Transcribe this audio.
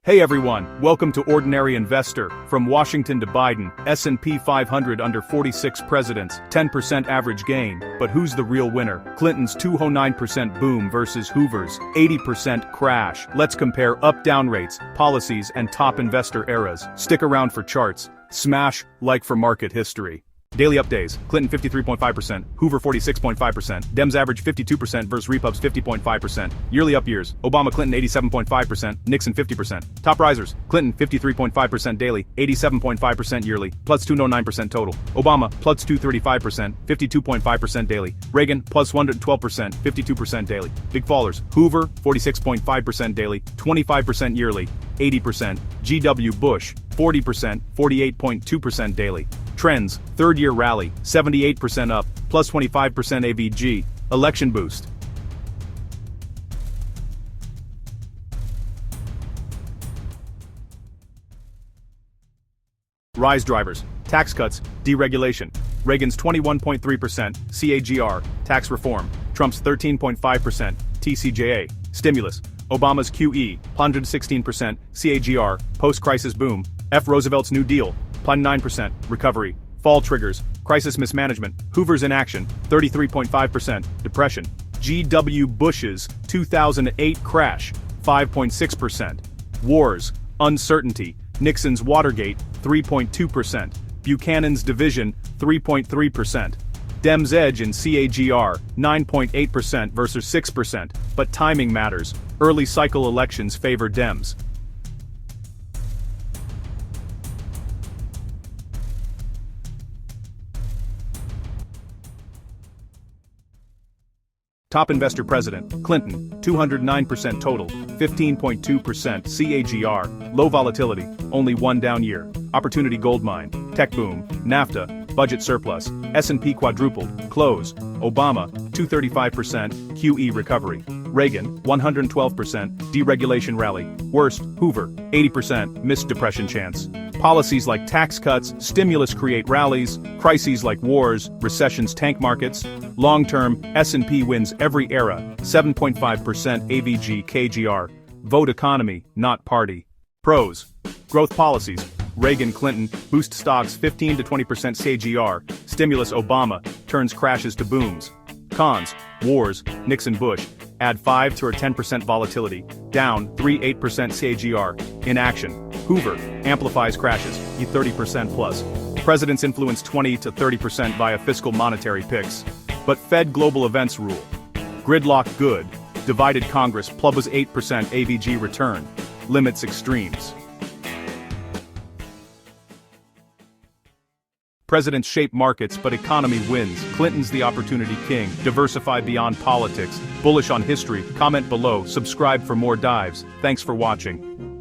Hey everyone, welcome to Ordinary Investor. From Washington to Biden, S&P 500 under 46 presidents, 10% average gain. But who's the real winner? Clinton's 209% boom versus Hoover's 80% crash. Let's compare up-down rates, policies, and top investor eras. Stick around for charts. Smash like for market history. Daily updates: Clinton 53.5%, Hoover 46.5%, Dems average 52% versus Repubs 50.5%. Yearly up years: Obama Clinton 87.5%, Nixon 50%. Top risers: Clinton 53.5% daily, 87.5% yearly, plus 209% total. Obama plus 235%, 52.5% daily. Reagan plus 112%, 52% daily. Big fallers: Hoover 46.5% daily, 25% yearly, 80%. G.W. Bush 40%, 48.2% daily. Trends: third-year rally, 78% up, plus 25% AVG. Election boost. Rise drivers: tax cuts, deregulation. Reagan's 21.3% CAGR, tax reform. Trump's 13.5% TCJA, stimulus. Obama's QE, 116% CAGR, post-crisis boom. F. Roosevelt's New Deal, 9%, recovery. Fall triggers: crisis mismanagement. Hoover's inaction, 33.5%, depression. G.W. Bush's 2008 crash, 5.6%. Wars, uncertainty. Nixon's Watergate, 3.2%. Buchanan's division, 3.3%. Dems edge in CAGR, 9.8% versus 6%, but timing matters. Early cycle elections favor Dems. Top investor president: Clinton, 209% total, 15.2% CAGR, low volatility, only one down year. Opportunity gold mine, tech boom, NAFTA, budget surplus, S&P quadrupled, close. Obama, 235%, QE recovery. Reagan, 112%, deregulation rally. Worst: Hoover, 80%, missed depression chance. Policies like tax cuts, stimulus create rallies, crises like wars, recessions tank markets. Long-term, S&P wins every era, 7.5% AVG KGR. Vote economy, not party. Pros: growth policies. Reagan Clinton, boost stocks 15 to 20% CAGR. Stimulus Obama, turns crashes to booms. Cons: wars, Nixon Bush, add 5 to 10% volatility, down 3-8% CAGR. Inaction: Hoover, amplifies crashes, E30% plus. Presidents influence 20 to 30% via fiscal monetary picks. But Fed global events rule. Gridlock good, divided Congress plus 8% AVG return. Limits extremes. Presidents shape markets but economy wins. Clinton's the opportunity king. Diversify beyond politics. Bullish on history. Comment below. Subscribe for more dives. Thanks for watching.